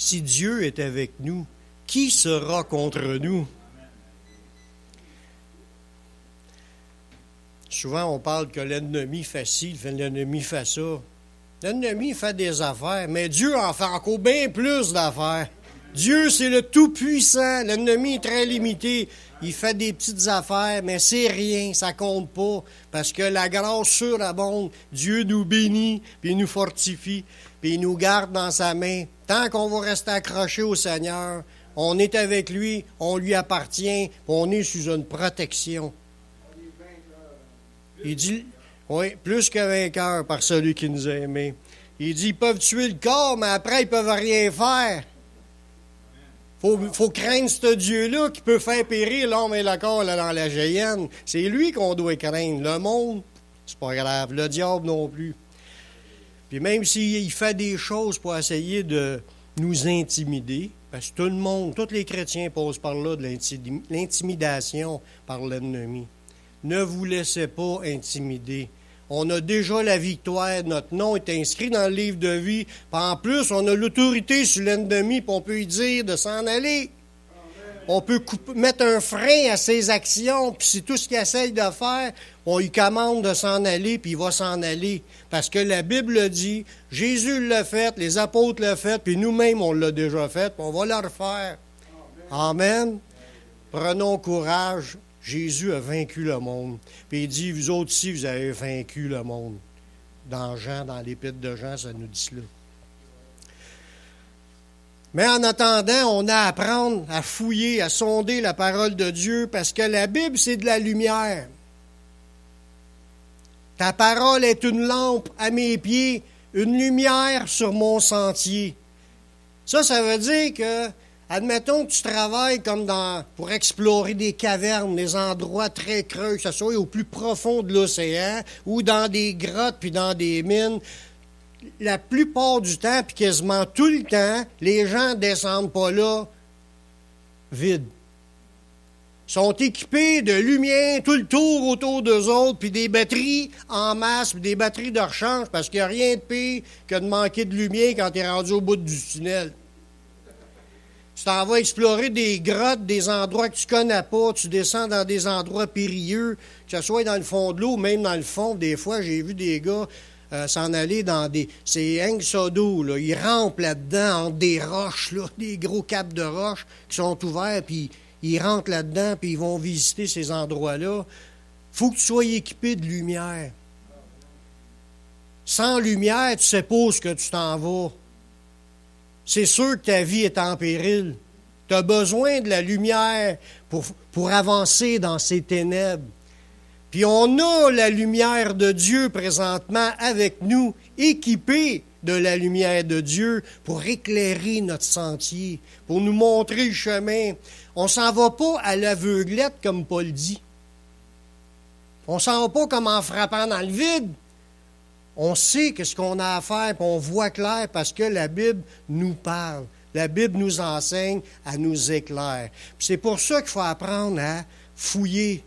Si Dieu est avec nous, qui sera contre nous? Souvent, on parle que l'ennemi fait ci, l'ennemi fait ça. L'ennemi fait des affaires, mais Dieu en fait encore bien plus d'affaires. Dieu, c'est le Tout-Puissant. L'ennemi est très limité. Il fait des petites affaires, mais c'est rien, ça compte pas. Parce que la grâce surabonde. Dieu nous bénit, puis il nous fortifie, puis il nous garde dans sa main. Tant qu'on va rester accroché au Seigneur, on est avec lui, on lui appartient, on est sous une protection. Il dit, oui, plus que vainqueur par celui qui nous a aimés. Il dit, ils peuvent tuer le corps, mais après, ils peuvent rien faire. Faut craindre ce Dieu-là qui peut faire périr l'homme et le corps là, dans la géhenne. C'est lui qu'on doit craindre. Le monde, c'est pas grave. Le diable non plus. Puis même s'il fait des choses pour essayer de nous intimider, parce que tout le monde, tous les chrétiens passent par là de l'intimidation par l'ennemi. Ne vous laissez pas intimider. On a déjà la victoire. Notre nom est inscrit dans le livre de vie. Puis en plus, on a l'autorité sur l'ennemi, puis on peut lui dire de s'en aller. Amen. On peut mettre un frein à ses actions, puis c'est tout ce qu'il essaye de faire. On lui commande de s'en aller, puis il va s'en aller. Parce que la Bible le dit, Jésus l'a fait, les apôtres l'ont fait, puis nous-mêmes, on l'a déjà fait, puis on va le refaire. Amen. Amen. Prenons courage. Jésus a vaincu le monde. Puis il dit, vous autres aussi, vous avez vaincu le monde. Dans Jean, dans l'épître de Jean, ça nous dit cela. Mais en attendant, on a à apprendre à fouiller, à sonder la parole de Dieu, parce que la Bible, c'est de la lumière. Ta parole est une lampe à mes pieds, une lumière sur mon sentier. Ça veut dire que admettons que tu travailles comme pour explorer des cavernes, des endroits très creux, que ce soit au plus profond de l'océan ou dans des grottes puis dans des mines. La plupart du temps, puis quasiment tout le temps, les gens ne descendent pas là vides. Ils sont équipés de lumière tout le tour autour d'eux autres, puis des batteries en masse, puis des batteries de rechange, parce qu'il n'y a rien de pire que de manquer de lumière quand tu es rendu au bout du tunnel. Tu t'en vas explorer des grottes, des endroits que tu ne connais pas. Tu descends dans des endroits périlleux, que ce soit dans le fond de l'eau, même dans le fond. Des fois, j'ai vu des gars s'en aller dans des... C'est rien que ça d'eau, là. Ils rampent là-dedans, entre des roches, là, des gros caps de roches qui sont ouverts, puis ils rentrent là-dedans, puis ils vont visiter ces endroits-là. Il faut que tu sois équipé de lumière. Sans lumière, tu ne sais pas où est-ce que tu t'en vas. C'est sûr que ta vie est en péril. Tu as besoin de la lumière pour avancer dans ces ténèbres. Puis on a la lumière de Dieu présentement avec nous, équipés de la lumière de Dieu pour éclairer notre sentier, pour nous montrer le chemin. On ne s'en va pas à l'aveuglette, comme Paul dit. On ne s'en va pas comme en frappant dans le vide. On sait ce qu'on a à faire, puis on voit clair parce que la Bible nous parle. La Bible nous enseigne, elle nous éclaire. Puis c'est pour ça qu'il faut apprendre à fouiller,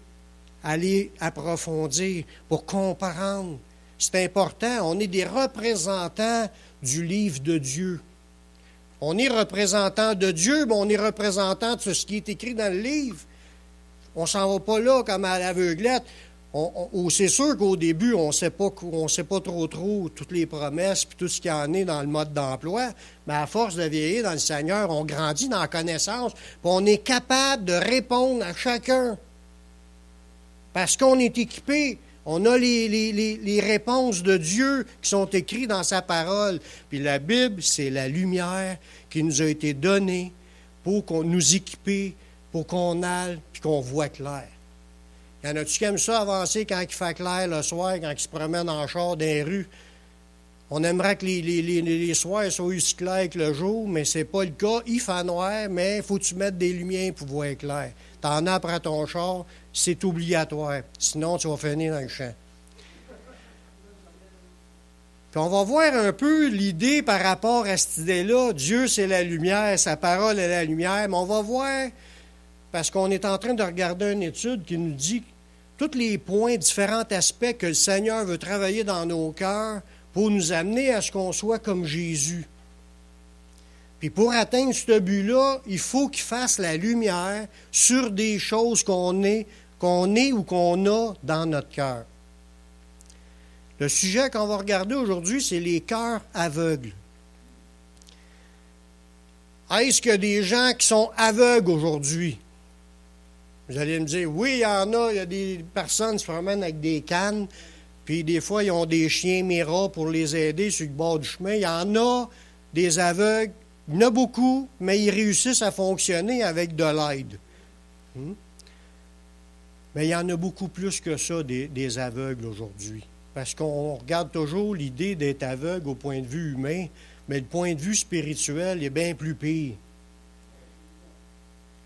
aller approfondir pour comprendre. C'est important. On est des représentants du livre de Dieu. On est représentant de Dieu, mais on est représentant de ce qui est écrit dans le livre. On ne s'en va pas là comme à l'aveuglette. C'est sûr qu'au début, on ne sait pas trop toutes les promesses et tout ce qu'il y en est dans le mode d'emploi, mais à force de vieillir dans le Seigneur, on grandit dans la connaissance, puis on est capable de répondre à chacun. Parce qu'on est équipé, on a les réponses de Dieu qui sont écrites dans sa parole. Puis la Bible, c'est la lumière qui nous a été donnée pour qu'on nous équipe, pour qu'on aille puis qu'on voit clair. Y en a-tu qui aiment ça avancer quand il fait clair le soir, quand ils se promènent en char dans les rues? On aimerait que les soirs soient aussi clairs que le jour, mais c'est pas le cas. Il fait noir, mais il faut que tu mettes des lumières pour voir clair. T'en as après ton char, c'est obligatoire. Sinon, tu vas finir dans le champ. Puis on va voir un peu l'idée par rapport à cette idée-là. Dieu, c'est la lumière, sa parole est la lumière. Mais on va voir, parce qu'on est en train de regarder une étude qui nous dit tous les points, différents aspects que le Seigneur veut travailler dans nos cœurs pour nous amener à ce qu'on soit comme Jésus. Puis pour atteindre ce but-là, il faut qu'il fasse la lumière sur des choses qu'on est ou qu'on a dans notre cœur. Le sujet qu'on va regarder aujourd'hui, c'est les cœurs aveugles. Est-ce qu'il y a des gens qui sont aveugles aujourd'hui? Vous allez me dire, oui, il y en a. Il y a des personnes qui se promènent avec des cannes, puis des fois, ils ont des chiens Mira pour les aider sur le bord du chemin. Il y en a des aveugles. Il y en a beaucoup, mais ils réussissent à fonctionner avec de l'aide. Mais il y en a beaucoup plus que ça, des aveugles aujourd'hui. Parce qu'on regarde toujours l'idée d'être aveugle au point de vue humain, mais le point de vue spirituel est bien plus pire.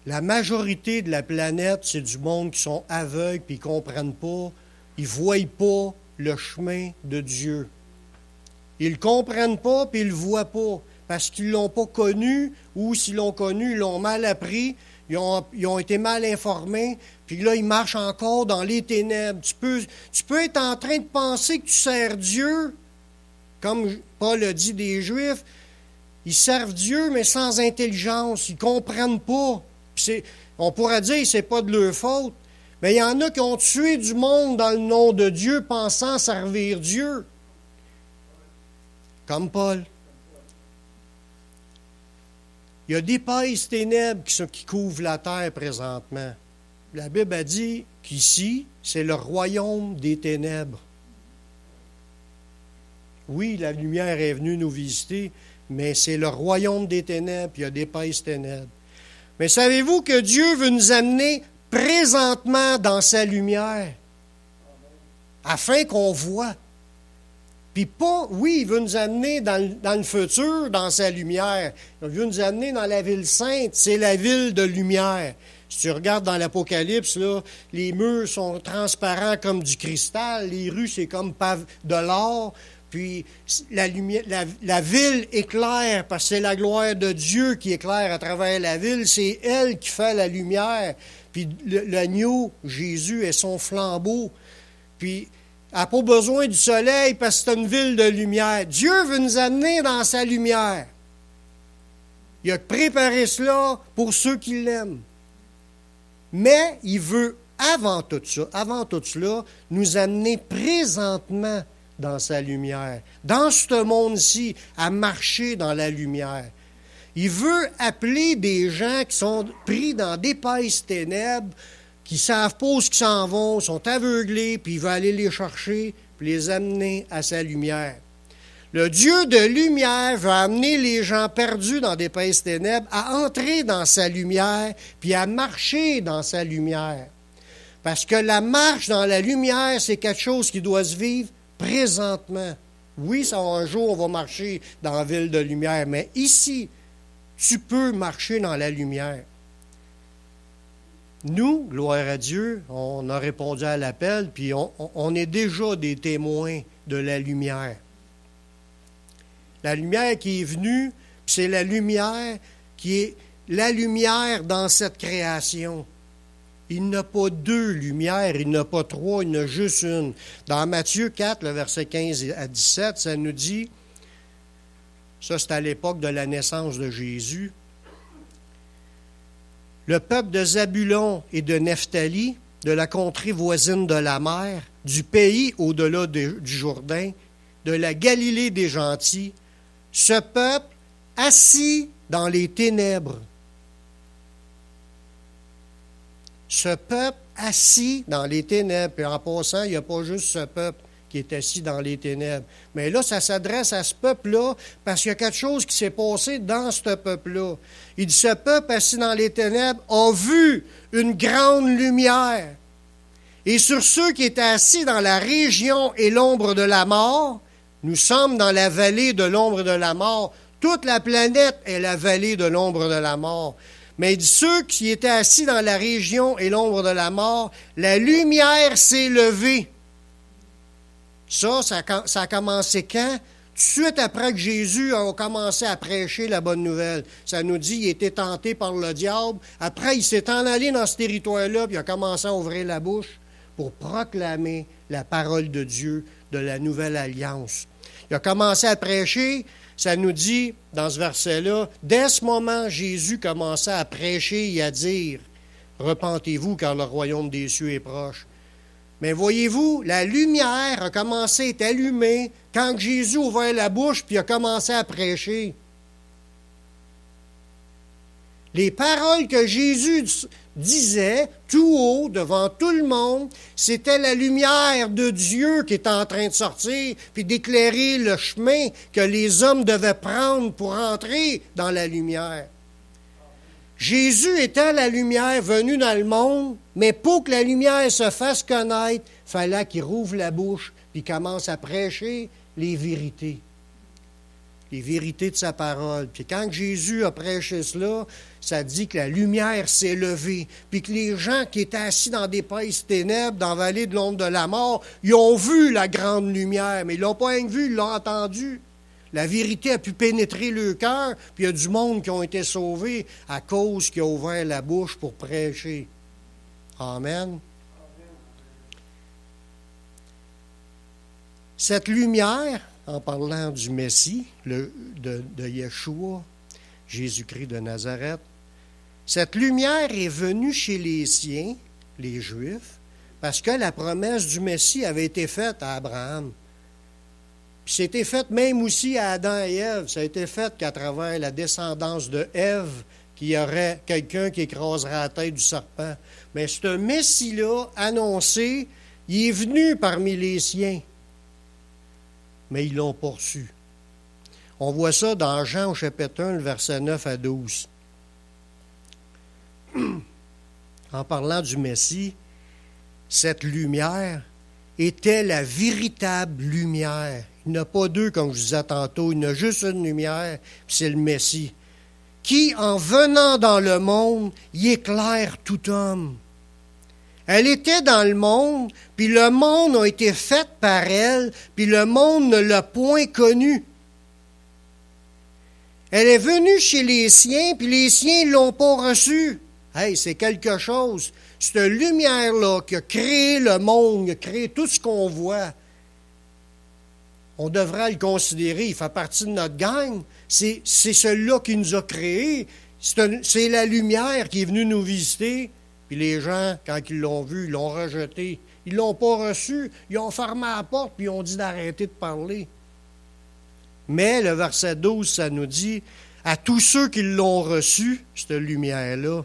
La majorité de la planète, c'est du monde qui sont aveugles, puis ils ne comprennent pas, ils ne voient pas le chemin de Dieu. Ils ne le comprennent pas, puis ils ne le voient pas, parce qu'ils ne l'ont pas connu, ou s'ils l'ont connu, ils l'ont mal appris, ils ont été mal informés, puis là, ils marchent encore dans les ténèbres. Tu peux être en train de penser que tu sers Dieu, comme Paul a dit des Juifs, ils servent Dieu, mais sans intelligence, ils ne comprennent pas. On pourrait dire que ce n'est pas de leur faute, mais il y en a qui ont tué du monde dans le nom de Dieu, pensant servir Dieu. Comme Paul. Il y a d'épaisses ténèbres qui couvrent la terre présentement. La Bible a dit qu'ici, c'est le royaume des ténèbres. Oui, la lumière est venue nous visiter, mais c'est le royaume des ténèbres, puis il y a d'épaisses ténèbres. Mais savez-vous que Dieu veut nous amener présentement dans sa lumière, afin qu'on voit. Puis pas, oui, il veut nous amener dans le futur, dans sa lumière. Il veut nous amener dans la ville sainte, c'est la ville de lumière. Si tu regardes dans l'Apocalypse, là, les murs sont transparents comme du cristal, les rues, c'est comme de l'or, puis la ville éclaire, parce que c'est la gloire de Dieu qui éclaire à travers la ville, c'est elle qui fait la lumière. Puis l'agneau, Jésus, est son flambeau. Puis elle n'a pas besoin du soleil parce que c'est une ville de lumière. Dieu veut nous amener dans sa lumière. Il a préparé cela pour ceux qui l'aiment. Mais il veut, avant tout cela, nous amener présentement dans sa lumière, dans ce monde-ci, à marcher dans la lumière. Il veut appeler des gens qui sont pris dans d'épaisses ténèbres, qui ne savent pas où ils s'en vont, sont aveuglés, puis il veut aller les chercher, puis les amener à sa lumière. Le Dieu de lumière veut amener les gens perdus dans d'épaisses ténèbres à entrer dans sa lumière, puis à marcher dans sa lumière. Parce que la marche dans la lumière, c'est quelque chose qui doit se vivre présentement. Oui, un jour, on va marcher dans la ville de lumière, mais ici, tu peux marcher dans la lumière. Nous, gloire à Dieu, on a répondu à l'appel, puis on est déjà des témoins de la lumière. La lumière qui est venue, c'est la lumière qui est la lumière dans cette création. Il n'y a pas deux lumières, il n'y a pas trois, il y en a juste une. Dans Matthieu 4, le verset 15 à 17, ça nous dit, ça c'est à l'époque de la naissance de Jésus, le peuple de Zabulon et de Nephtali, de la contrée voisine de la mer, du pays au-delà du Jourdain, de la Galilée des gentils, ce peuple assis dans les ténèbres. Ce peuple assis dans les ténèbres. Et en passant, il n'y a pas juste ce peuple qui est assis dans les ténèbres. Mais là, ça s'adresse à ce peuple-là parce qu'il y a quelque chose qui s'est passé dans ce peuple-là. Il dit, ce peuple assis dans les ténèbres a vu une grande lumière. Et sur ceux qui étaient assis dans la région et l'ombre de la mort, nous sommes dans la vallée de l'ombre de la mort. Toute la planète est la vallée de l'ombre de la mort. Mais il dit, ceux qui étaient assis dans la région et l'ombre de la mort, la lumière s'est levée. Ça a commencé quand? Tout de suite après que Jésus a commencé à prêcher la bonne nouvelle. Ça nous dit qu'il était tenté par le diable. Après, il s'est en allé dans ce territoire-là, puis il a commencé à ouvrir la bouche pour proclamer la parole de Dieu de la nouvelle alliance. Il a commencé à prêcher, ça nous dit, dans ce verset-là, dès ce moment, Jésus commença à prêcher et à dire, « Repentez-vous, car le royaume des cieux est proche. » Mais voyez-vous, la lumière a commencé à être allumée quand Jésus a ouvert la bouche puis a commencé à prêcher. Les paroles que Jésus disait tout haut devant tout le monde, c'était la lumière de Dieu qui était en train de sortir puis d'éclairer le chemin que les hommes devaient prendre pour entrer dans la lumière. Jésus étant la lumière venue dans le monde, mais pour que la lumière se fasse connaître, il fallait qu'il rouvre la bouche puis commence à prêcher les vérités de sa parole. Puis quand Jésus a prêché cela, ça dit que la lumière s'est levée, puis que les gens qui étaient assis dans d'épaisses ténèbres, dans la vallée de l'ombre de la mort, ils ont vu la grande lumière, mais ils ne l'ont pas vu, ils l'ont entendu. La vérité a pu pénétrer le cœur, puis il y a du monde qui ont été sauvés à cause qu'il a ouvert la bouche pour prêcher. Amen. Cette lumière, en parlant du Messie, de Yeshua, Jésus-Christ de Nazareth, cette lumière est venue chez les siens, les Juifs, parce que la promesse du Messie avait été faite à Abraham. Puis c'était fait même aussi à Adam et Ève. Ça a été fait qu'à travers la descendance de Ève, qu'il y aurait quelqu'un qui écraserait la tête du serpent. Mais ce Messie-là, annoncé, il est venu parmi les siens. Mais ils l'ont pas reçu. On voit ça dans Jean au chapitre 1, le verset 9 à 12. En parlant du Messie, cette lumière était la véritable lumière. Il n'y en a pas deux, comme je disais tantôt, il y en a juste une lumière, puis c'est le Messie, qui, en venant dans le monde, y éclaire tout homme. Elle était dans le monde, puis le monde a été fait par elle, puis le monde ne l'a point connue. Elle est venue chez les siens, puis les siens ne l'ont pas reçue. Hey, c'est quelque chose. Cette lumière-là qui a créé le monde, qui a créé tout ce qu'on voit, on devrait le considérer, il fait partie de notre gang. C'est celui-là qui nous a créés. C'est la lumière qui est venue nous visiter. Puis les gens, quand ils l'ont vu, ils l'ont rejeté. Ils ne l'ont pas reçu. Ils ont fermé la porte, puis ils ont dit d'arrêter de parler. Mais le verset 12, ça nous dit, à tous ceux qui l'ont reçu, cette lumière-là,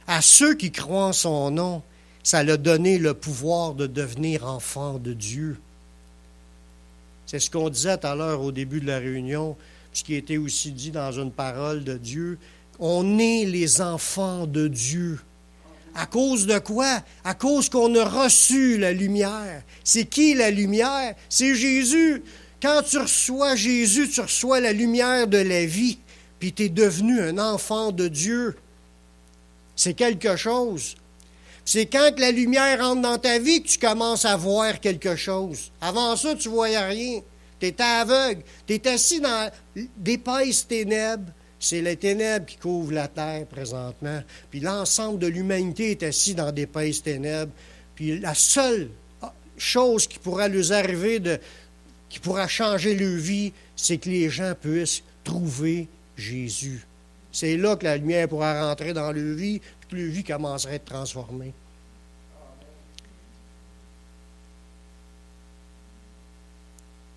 à ceux qui croient en son nom, ça leur a donné le pouvoir de devenir enfants de Dieu. C'est ce qu'on disait tout à l'heure au début de la réunion, ce qui était aussi dit dans une parole de Dieu. On est les enfants de Dieu. À cause de quoi? À cause qu'on a reçu la lumière. C'est qui la lumière? C'est Jésus. Quand tu reçois Jésus, tu reçois la lumière de la vie, puis tu es devenu un enfant de Dieu. C'est quelque chose. C'est quand que la lumière entre dans ta vie que tu commences à voir quelque chose. Avant ça, tu ne voyais rien. Tu étais aveugle. Tu es assis dans d'épaisses ténèbres. C'est les ténèbres qui couvrent la terre présentement. Puis l'ensemble de l'humanité est assis dans d'épaisses ténèbres. Puis la seule chose qui pourra leur arriver, qui pourra changer leur vie, c'est que les gens puissent trouver Jésus. C'est là que la lumière pourra rentrer dans leur vie, puis que leur vie commencerait à être transformée.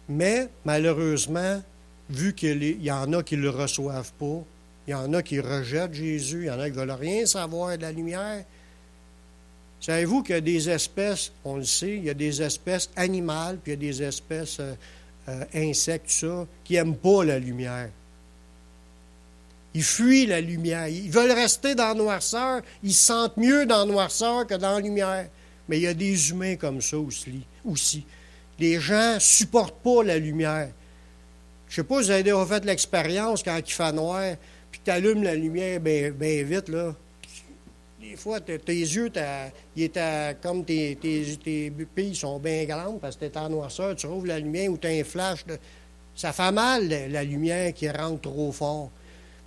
Mais, malheureusement, vu qu'il y en a qui ne le reçoivent pas, il y en a qui rejettent Jésus, il y en a qui ne veulent rien savoir de la lumière. Savez-vous qu'il y a des espèces, on le sait, il y a des espèces animales, puis il y a des espèces insectes, tout ça, qui n'aiment pas la lumière. Ils fuient la lumière. Ils veulent rester dans la noirceur. Ils se sentent mieux dans la noirceur que dans la lumière. Mais il y a des humains comme ça aussi. Les gens ne supportent pas la lumière. Je ne sais pas si vous avez déjà fait l'expérience quand il fait noir, puis tu allumes la lumière bien vite, là. Des fois, tes yeux, comme tes pupilles sont bien grandes parce que tu es en noirceur, tu rouvres la lumière ou tu as un flash. Ça fait mal, la lumière qui rentre trop fort.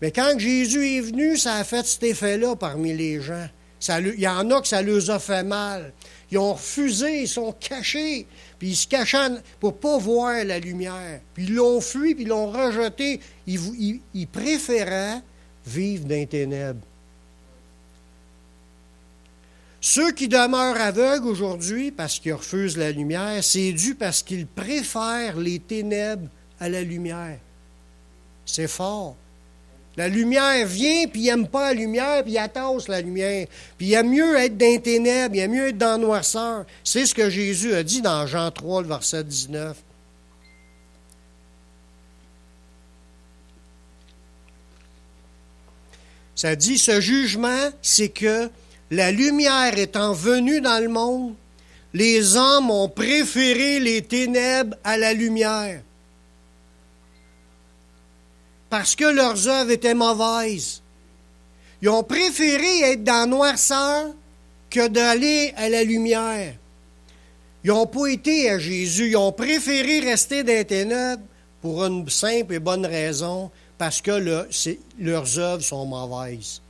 Mais quand Jésus est venu, ça a fait cet effet-là parmi les gens. Il y en a que ça leur a fait mal. Ils ont refusé, ils sont cachés, puis ils se cachaient pour ne pas voir la lumière. Puis ils l'ont fui, puis ils l'ont rejeté. Ils préféraient vivre dans les ténèbres. Ceux qui demeurent aveugles aujourd'hui parce qu'ils refusent la lumière, c'est dû parce qu'ils préfèrent les ténèbres à la lumière. C'est fort. La lumière vient, puis il n'aime pas la lumière, puis il attache la lumière. Puis il aime mieux être dans les ténèbres, il aime mieux être dans la noirceur. C'est ce que Jésus a dit dans Jean 3, le verset 19. Ça dit, ce jugement, c'est que la lumière étant venue dans le monde, les hommes ont préféré les ténèbres à la lumière. Parce que leurs œuvres étaient mauvaises. Ils ont préféré être dans la noirceur que d'aller à la lumière. Ils n'ont pas été à Jésus. Ils ont préféré rester dans les ténèbres pour une simple et bonne raison, parce que leurs œuvres sont mauvaises.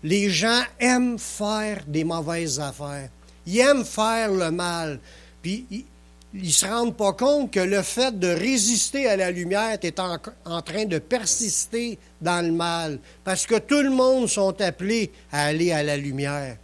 Les gens aiment faire des mauvaises affaires. Ils aiment faire le mal. Puis ils ne se rendent pas compte que le fait de résister à la lumière, tu es en train de persister dans le mal. Parce que tout le monde sont appelés à aller à la lumière.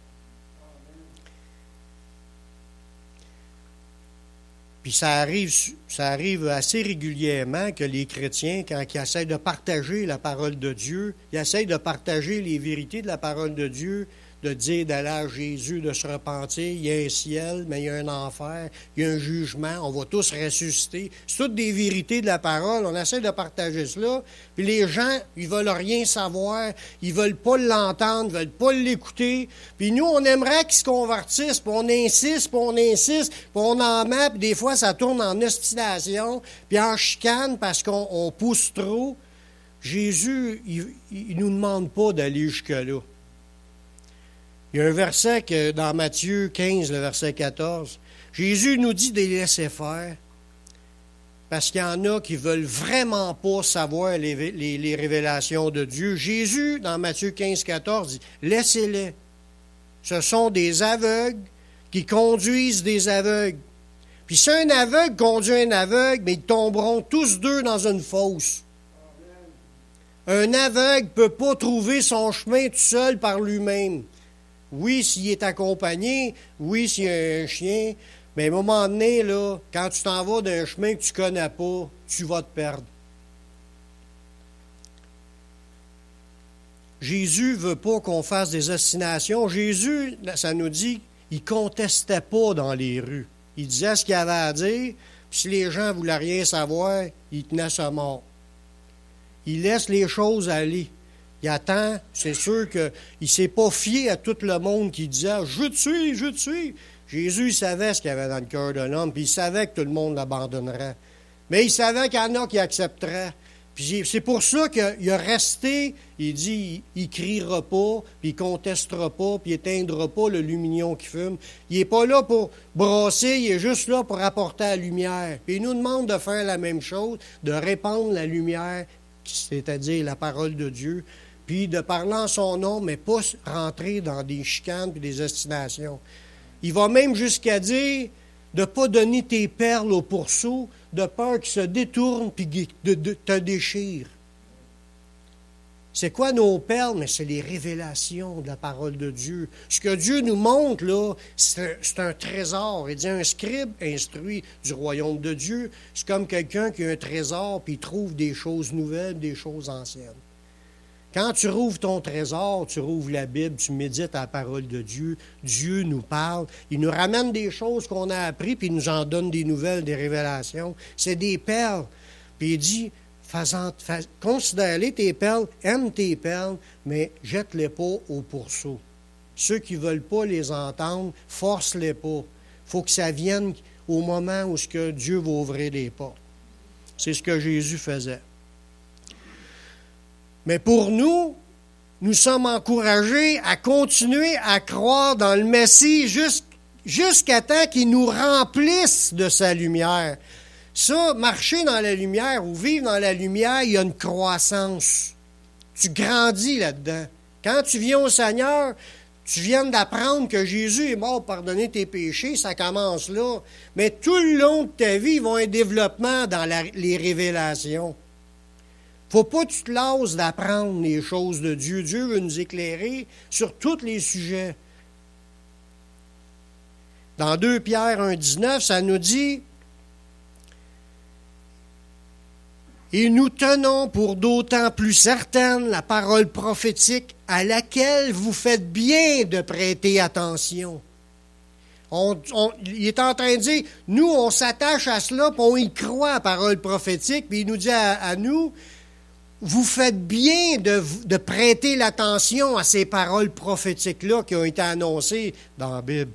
Puis ça arrive assez régulièrement que les chrétiens, quand ils essaient de partager la parole de Dieu, ils essaient de partager les vérités de la parole de Dieu, de dire d'aller à Jésus, de se repentir, il y a un ciel, mais il y a un enfer, il y a un jugement, on va tous ressusciter. C'est toutes des vérités de la parole, on essaie de partager cela, puis les gens, ils veulent rien savoir, ils veulent pas l'entendre, ils veulent pas l'écouter, puis nous, on aimerait qu'ils se convertissent, puis on insiste, puis on en met, puis des fois, ça tourne en ostination, puis en chicane, parce qu'on pousse trop. Jésus, il nous demande pas d'aller jusque-là. Il y a un verset dans Matthieu 15, le verset 14. Jésus nous dit de les laisser faire parce qu'il y en a qui ne veulent vraiment pas savoir les révélations de Dieu. Jésus, dans Matthieu 15, 14, dit « Laissez-les. Ce sont des aveugles qui conduisent des aveugles. Puis si un aveugle conduit un aveugle, mais ils tomberont tous deux dans une fosse. Un aveugle ne peut pas trouver son chemin tout seul par lui-même. Oui, s'il est accompagné, oui, s'il y a un chien, mais à un moment donné, là, quand tu t'en vas d'un chemin que tu ne connais pas, tu vas te perdre. Jésus ne veut pas qu'on fasse des ostinations. Jésus, ça nous dit, il ne contestait pas dans les rues. Il disait ce qu'il avait à dire, puis si les gens ne voulaient rien savoir, il tenait sa mort. Il laisse les choses aller. Il attend, c'est sûr qu'il ne s'est pas fié à tout le monde qui disait « Je te suis, je te suis ». Jésus, il savait ce qu'il y avait dans le cœur de l'homme, puis il savait que tout le monde l'abandonnerait. Mais il savait qu'il y en a qui accepteraient. Puis c'est pour ça qu'il a resté, il dit, il ne criera pas, puis il ne contestera pas, puis il n'éteindra pas le lumignon qui fume. Il n'est pas là pour brasser, il est juste là pour apporter la lumière. Puis il nous demande de faire la même chose, de répandre la lumière, c'est-à-dire la parole de Dieu, puis de parler en son nom, mais pas rentrer dans des chicanes et des ostinations. Il va même jusqu'à dire de ne pas donner tes perles aux pourceaux, de peur qu'ils se détournent et te déchirent. C'est quoi nos perles? Mais c'est les révélations de la parole de Dieu. Ce que Dieu nous montre, là, c'est un trésor. Il dit un scribe instruit du royaume de Dieu. C'est comme quelqu'un qui a un trésor puis il trouve des choses nouvelles, des choses anciennes. Quand tu rouvres ton trésor, tu rouvres la Bible, tu médites à la parole de Dieu, Dieu nous parle, il nous ramène des choses qu'on a apprises, puis il nous en donne des nouvelles, des révélations. C'est des perles. Puis il dit, considère-les tes perles, aime tes perles, mais jette-les pas au pourceau. Ceux qui ne veulent pas les entendre, force-les pas. Il faut que ça vienne au moment où Dieu va ouvrir les portes. C'est ce que Jésus faisait. Mais pour nous, nous sommes encouragés à continuer à croire dans le Messie jusqu'à temps qu'il nous remplisse de sa lumière. Ça, marcher dans la lumière ou vivre dans la lumière, il y a une croissance. Tu grandis là-dedans. Quand tu viens au Seigneur, tu viens d'apprendre que Jésus est mort pour pardonner tes péchés, ça commence là. Mais tout le long de ta vie, il va y avoir un développement dans les révélations. Faut pas que tu te lasses d'apprendre les choses de Dieu. Dieu veut nous éclairer sur tous les sujets. Dans 2 Pierre 1,19, ça nous dit « Et nous tenons pour d'autant plus certaine la parole prophétique à laquelle vous faites bien de prêter attention. » Il est en train de dire, nous, on s'attache à cela, puis on y croit à la parole prophétique, puis il nous dit à nous, vous faites bien de prêter l'attention à ces paroles prophétiques-là qui ont été annoncées dans la Bible.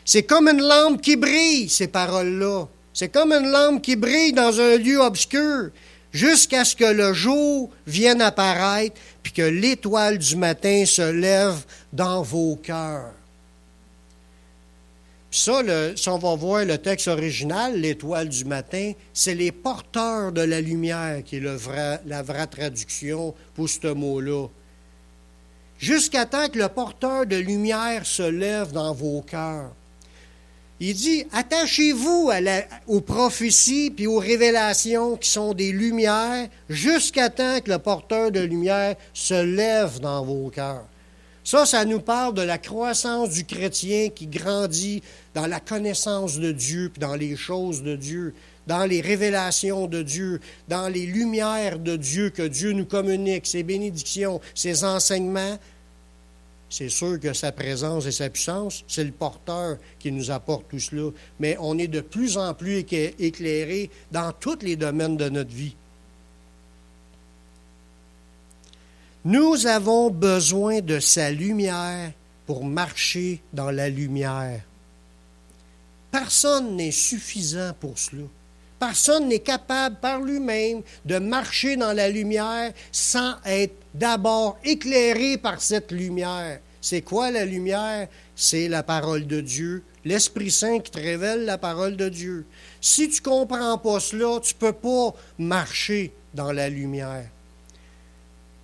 C'est comme une lampe qui brille, ces paroles-là. C'est comme une lampe qui brille dans un lieu obscur, jusqu'à ce que le jour vienne apparaître, puis que l'étoile du matin se lève dans vos cœurs. Puis ça, si on va voir le texte original, l'étoile du matin, c'est les porteurs de la lumière qui est la vraie traduction pour ce mot-là. Jusqu'à temps que le porteur de lumière se lève dans vos cœurs. Il dit, attachez-vous aux prophéties puis aux révélations qui sont des lumières jusqu'à temps que le porteur de lumière se lève dans vos cœurs. Ça nous parle de la croissance du chrétien qui grandit dans la connaissance de Dieu, puis dans les choses de Dieu, dans les révélations de Dieu, dans les lumières de Dieu que Dieu nous communique, ses bénédictions, ses enseignements. C'est sûr que sa présence et sa puissance, c'est le porteur qui nous apporte tout cela. Mais on est de plus en plus éclairé dans tous les domaines de notre vie. Nous avons besoin de sa lumière pour marcher dans la lumière. Personne n'est suffisant pour cela. Personne n'est capable par lui-même de marcher dans la lumière sans être d'abord éclairé par cette lumière. C'est quoi la lumière? C'est la parole de Dieu, l'Esprit Saint qui te révèle la parole de Dieu. Si tu ne comprends pas cela, tu ne peux pas marcher dans la lumière.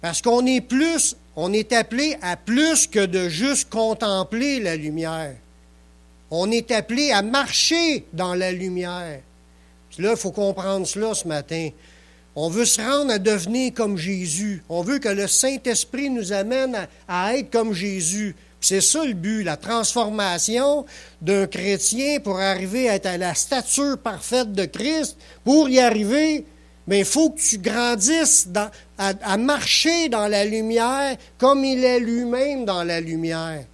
Parce qu'on est appelé à plus que de juste contempler la lumière. On est appelé à marcher dans la lumière. Puis là, il faut comprendre cela ce matin. On veut se rendre à devenir comme Jésus. On veut que le Saint-Esprit nous amène à être comme Jésus. Puis c'est ça le but, la transformation d'un chrétien pour arriver à être à la stature parfaite de Christ. Pour y arriver, mais il faut que tu grandisses à marcher dans la lumière comme il est lui-même dans la lumière.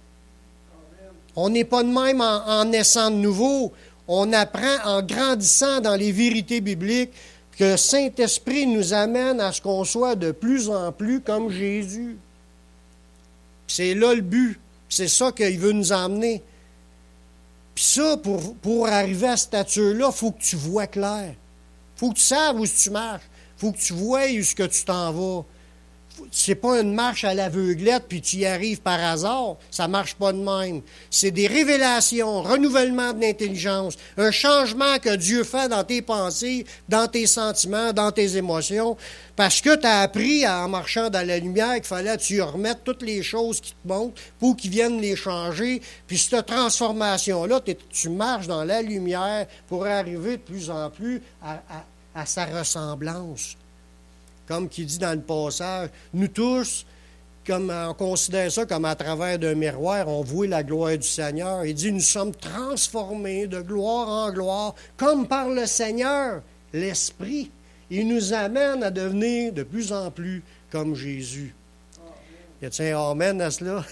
On n'est pas de même en naissant de nouveau. On apprend en grandissant dans les vérités bibliques que le Saint-Esprit nous amène à ce qu'on soit de plus en plus comme Jésus. C'est là le but. C'est ça qu'il veut nous emmener. Puis ça, pour arriver à cette stature-là, il faut que tu vois clair. Il faut que tu saches où tu marches. Il faut que tu vois où ce que tu t'en vas. C'est pas une marche à l'aveuglette puis tu y arrives par hasard. Ça marche pas de même. C'est des révélations, renouvellement de l'intelligence, un changement que Dieu fait dans tes pensées, dans tes sentiments, dans tes émotions, parce que tu as appris en marchant dans la lumière qu'il fallait que tu remettes toutes les choses qui te montrent pour qu'ils viennent les changer. Puis cette transformation-là, tu marches dans la lumière pour arriver de plus en plus à sa ressemblance. Comme qui dit dans le passage, nous tous, comme on considère ça comme à travers d'un miroir, on voit la gloire du Seigneur. Il dit, nous sommes transformés de gloire en gloire, comme par le Seigneur, l'Esprit. Il nous amène à devenir de plus en plus comme Jésus. Y a-t-il un amen à cela?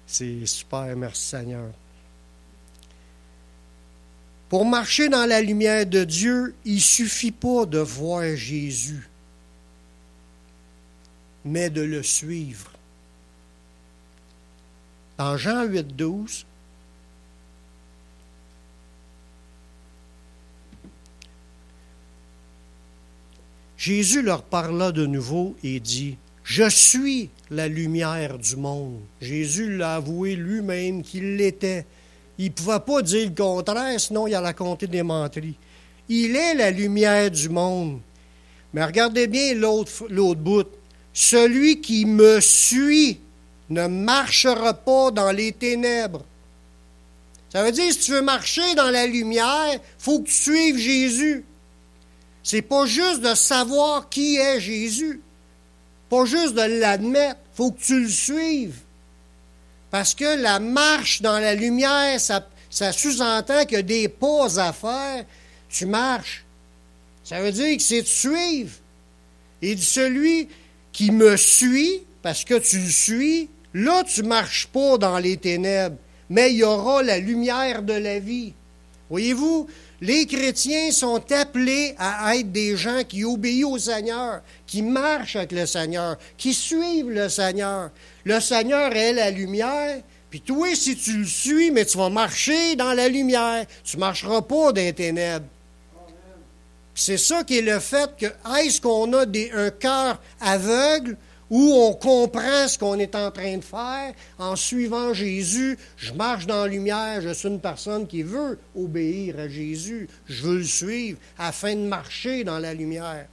C'est super, merci Seigneur. Pour marcher dans la lumière de Dieu, il ne suffit pas de voir Jésus, mais de le suivre. Dans Jean 8,12, Jésus leur parla de nouveau et dit, « Je suis la lumière du monde. » Jésus l'a avoué lui-même qu'il l'était. Il ne pouvait pas dire le contraire, sinon il allait compter des menteries. Il est la lumière du monde. Mais regardez bien l'autre bout. celui qui me suit ne marchera pas dans les ténèbres. Ça veut dire, si tu veux marcher dans la lumière, il faut que tu suives Jésus. C'est pas juste de savoir qui est Jésus, pas juste de l'admettre, il faut que tu le suives. Parce que la marche dans la lumière, ça sous-entend qu'il y a des pas à faire. Tu marches. Ça veut dire que c'est de suivre. Et celui qui me suit, parce que tu le suis, là, tu ne marches pas dans les ténèbres, mais il y aura la lumière de la vie. Voyez-vous, les chrétiens sont appelés à être des gens qui obéissent au Seigneur, qui marchent avec le Seigneur, qui suivent le Seigneur. Le Seigneur est la lumière, puis toi, si tu le suis, mais tu vas marcher dans la lumière, tu ne marcheras pas dans les ténèbres. C'est ça qui est le fait que, est-ce qu'on a un cœur aveugle où on comprend ce qu'on est en train de faire en suivant Jésus? Je marche dans la lumière, je suis une personne qui veut obéir à Jésus, je veux le suivre afin de marcher dans la lumière.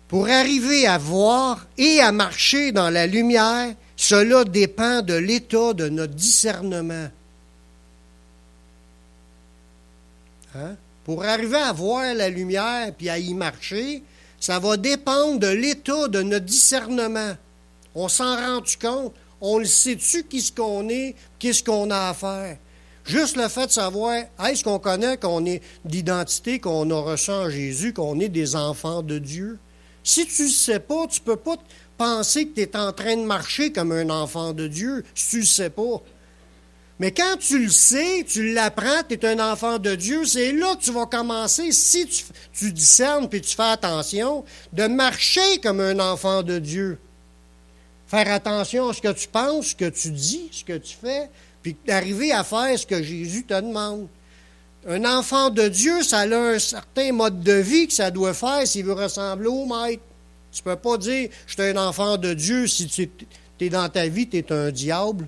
Pour arriver à voir et à marcher dans la lumière, cela dépend de l'état de notre discernement. Hein? Pour arriver à voir la lumière puis à y marcher, ça va dépendre de l'état de notre discernement. On s'en rend-tu compte? On le sait-tu qui ce qu'on est, qu'est-ce qu'on a à faire? Juste le fait de savoir, est-ce qu'on connaît qu'on est d'identité, qu'on a reçu en Jésus, qu'on est des enfants de Dieu? Si tu ne le sais pas, tu ne peux pas penser que tu es en train de marcher comme un enfant de Dieu, si tu ne le sais pas. Mais quand tu le sais, tu l'apprends, tu es un enfant de Dieu, c'est là que tu vas commencer, si tu discernes puis tu fais attention, de marcher comme un enfant de Dieu. Faire attention à ce que tu penses, ce que tu dis, ce que tu fais, puis d'arriver à faire ce que Jésus te demande. Un enfant de Dieu, ça a un certain mode de vie que ça doit faire s'il veut ressembler au maître. Tu ne peux pas dire « je suis un enfant de Dieu » si tu es dans ta vie, tu es un diable.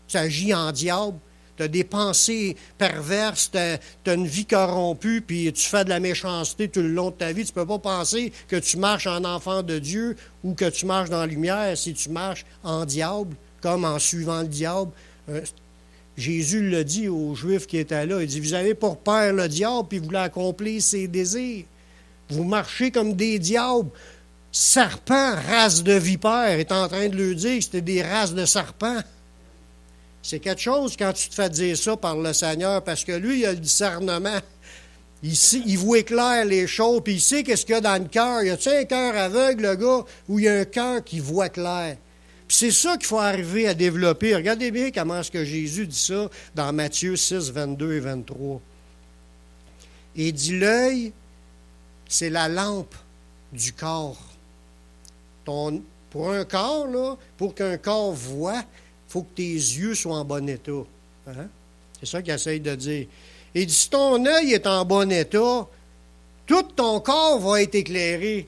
Tu agis en diable, tu as des pensées perverses, tu as une vie corrompue, puis tu fais de la méchanceté tout le long de ta vie. Tu ne peux pas penser que tu marches en enfant de Dieu ou que tu marches dans la lumière si tu marches en diable, comme en suivant le diable. Jésus le dit aux Juifs qui étaient là, il dit « Vous avez pour père le diable, puis vous voulez accomplir ses désirs. Vous marchez comme des diables. » Serpent, race de vipères, est en train de leur dire que c'était des races de serpents. C'est quelque chose quand tu te fais dire ça par le Seigneur, parce que lui, il a le discernement. Il voit clair les choses, puis il sait qu'est-ce qu'il y a dans le cœur. Y a-t-il un cœur aveugle, le gars, ou il y a un cœur qui voit clair? Puis c'est ça qu'il faut arriver à développer. Regardez bien comment est-ce que Jésus dit ça dans Matthieu 6, 22 et 23. Et il dit, l'œil, c'est la lampe du corps. Pour un corps, là, pour qu'un corps voie, il faut que tes yeux soient en bon état. Hein? C'est ça qu'il essaye de dire. Et si ton œil est en bon état, tout ton corps va être éclairé.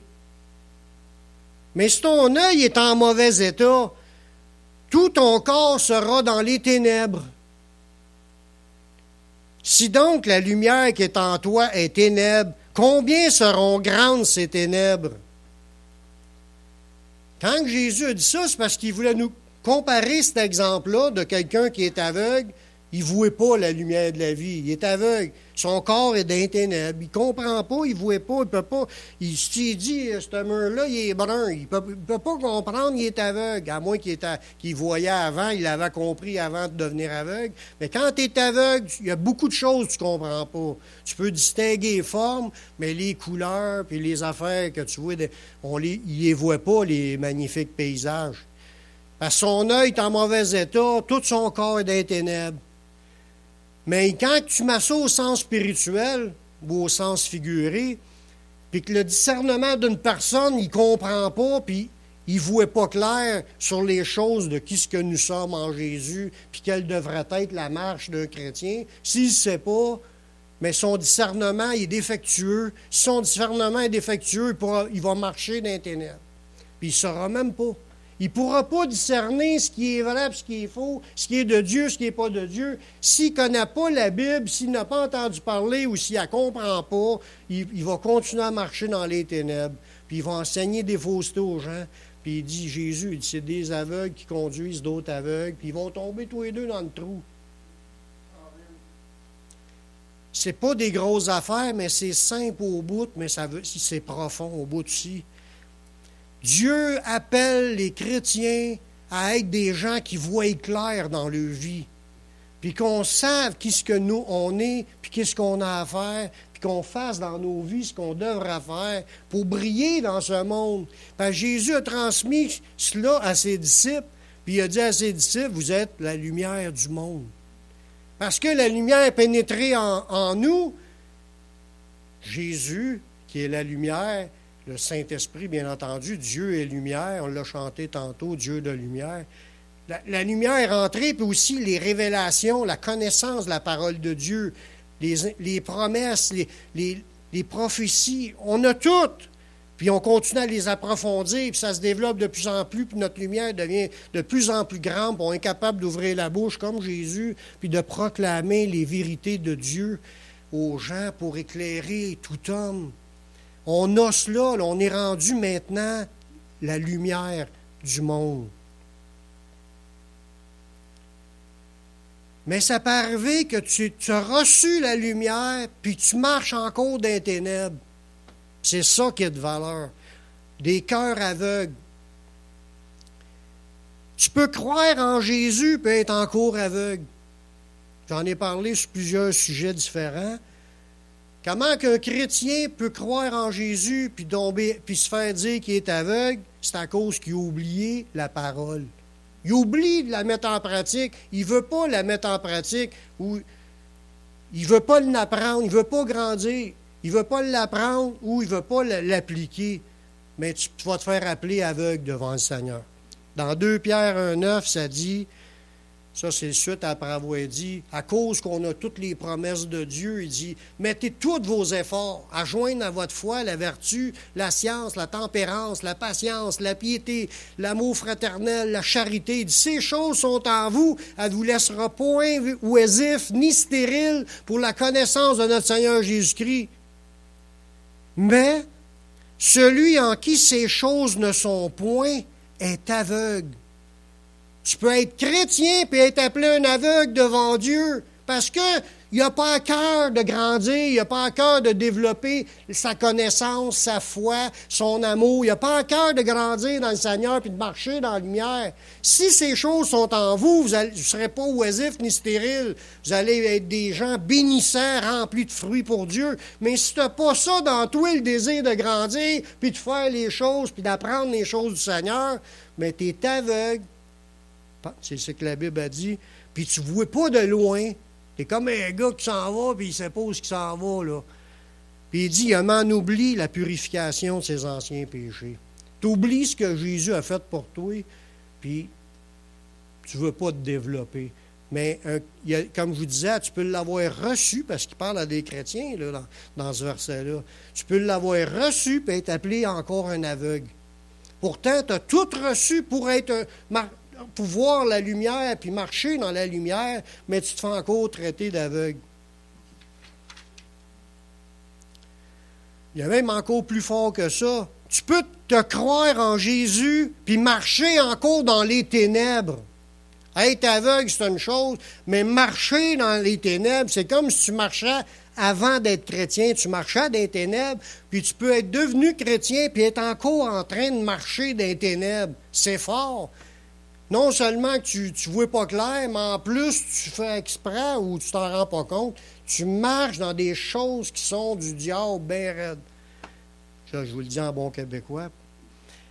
Mais si ton œil est en mauvais état, tout ton corps sera dans les ténèbres. Si donc la lumière qui est en toi est ténèbres, combien seront grandes ces ténèbres? Quand Jésus a dit ça, c'est parce qu'il voulait nous comparer cet exemple-là de quelqu'un qui est aveugle. Il ne voit pas la lumière de la vie. Il est aveugle. Son corps est dans les ténèbres. Il ne comprend pas, il ne voit pas, il ne peut pas. S'il dit, ce mur-là, il est brun. Il ne peut pas comprendre, il est aveugle. À moins qu'il voyait avant, il avait compris avant de devenir aveugle. Mais quand tu es aveugle, il y a beaucoup de choses que tu ne comprends pas. Tu peux distinguer les formes, mais les couleurs puis les affaires que tu vois, il ne les voit pas, les magnifiques paysages. Parce que son œil est en mauvais état, tout son corps est dans les ténèbres. Mais quand tu mets ça au sens spirituel ou au sens figuré, puis que le discernement d'une personne, il ne comprend pas, puis il ne voit pas clair sur les choses de qui ce que nous sommes en Jésus, puis quelle devrait être la marche d'un chrétien, s'il ne sait pas, mais son discernement est défectueux. Si son discernement est défectueux, il va marcher dans les ténèbres. Puis il ne saura même pas. Il ne pourra pas discerner ce qui est vrai et ce qui est faux, ce qui est de Dieu, ce qui n'est pas de Dieu. S'il ne connaît pas la Bible, s'il n'a pas entendu parler ou s'il ne la comprend pas, il va continuer à marcher dans les ténèbres. Puis il va enseigner des faussetés aux gens. Puis il dit, Jésus, il dit, c'est des aveugles qui conduisent d'autres aveugles, puis ils vont tomber tous les deux dans le trou. C'est pas des grosses affaires, mais c'est simple au bout, mais c'est profond au bout aussi. Dieu appelle les chrétiens à être des gens qui voient clair dans leur vie, puis qu'on sache qu'est-ce que nous, on est, puis qu'est-ce qu'on a à faire, puis qu'on fasse dans nos vies ce qu'on devrait faire pour briller dans ce monde. Parce que Jésus a transmis cela à ses disciples, puis il a dit à ses disciples, vous êtes la lumière du monde. Parce que la lumière est pénétrée en nous, Jésus, qui est la lumière, le Saint-Esprit, bien entendu, Dieu est lumière, on l'a chanté tantôt, Dieu de lumière. La lumière est rentrée, puis aussi les révélations, la connaissance de la parole de Dieu, les promesses, les prophéties, on a toutes. Puis on continue à les approfondir, puis ça se développe de plus en plus, puis notre lumière devient de plus en plus grande, puis on est capable d'ouvrir la bouche comme Jésus, puis de proclamer les vérités de Dieu aux gens pour éclairer tout homme. On a cela, là, on est rendu maintenant la lumière du monde. Mais ça peut arriver que tu as reçu la lumière, puis tu marches encore dans les ténèbres. C'est ça qui est de valeur. Des cœurs aveugles. Tu peux croire en Jésus puis être encore aveugle. J'en ai parlé sur plusieurs sujets différents. Comment qu'un chrétien peut croire en Jésus puis se faire dire qu'il est aveugle? C'est à cause qu'il a oublié la parole. Il oublie de la mettre en pratique. Il ne veut pas la mettre en pratique. Ou il ne veut pas l'apprendre. Il ne veut pas grandir. Il ne veut pas l'apprendre ou il ne veut pas l'appliquer. Mais tu vas te faire appeler aveugle devant le Seigneur. Dans 2 Pierre 1,9, ça dit, ça c'est suite après avoir dit, à cause qu'on a toutes les promesses de Dieu, il dit, mettez tous vos efforts à joindre à votre foi la vertu, la science, la tempérance, la patience, la piété, l'amour fraternel, la charité. Il dit, ces choses sont en vous, elle ne vous laissera point oisif ni stérile pour la connaissance de notre Seigneur Jésus-Christ. Mais celui en qui ces choses ne sont point est aveugle. Tu peux être chrétien et être appelé un aveugle devant Dieu parce qu'il n'a pas à cœur de grandir, il n'a pas à cœur de développer sa connaissance, sa foi, son amour. Il n'a pas à cœur de grandir dans le Seigneur et de marcher dans la lumière. Si ces choses sont en vous, vous ne serez pas oisifs ni stériles. Vous allez être des gens bénissants, remplis de fruits pour Dieu. Mais si tu n'as pas ça dans toi, le désir de grandir, puis de faire les choses, puis d'apprendre les choses du Seigneur, mais tu es aveugle. C'est ce que la Bible a dit. Puis tu ne vois pas de loin. Tu es comme un gars qui s'en va, puis il ne sait pas où il s'en va, là. Puis il dit, il m'en oublie la purification de ses anciens péchés. Tu oublies ce que Jésus a fait pour toi, puis tu ne veux pas te développer. Mais comme je vous disais, tu peux l'avoir reçu, parce qu'il parle à des chrétiens là, dans ce verset-là. Tu peux l'avoir reçu, puis être appelé encore un aveugle. Pourtant, tu as tout reçu pour voir la lumière puis marcher dans la lumière, mais tu te fais encore traiter d'aveugle. Il y a même encore plus fort que ça. Tu peux te croire en Jésus puis marcher encore dans les ténèbres. Être aveugle, c'est une chose, mais marcher dans les ténèbres, c'est comme si tu marchais avant d'être chrétien, tu marchais dans les ténèbres, puis tu peux être devenu chrétien puis être encore en train de marcher dans les ténèbres. C'est fort. Non seulement que tu ne vois pas clair, mais en plus, tu fais exprès ou tu t'en rends pas compte. Tu marches dans des choses qui sont du diable bien raide. Ça, je vous le dis en bon québécois.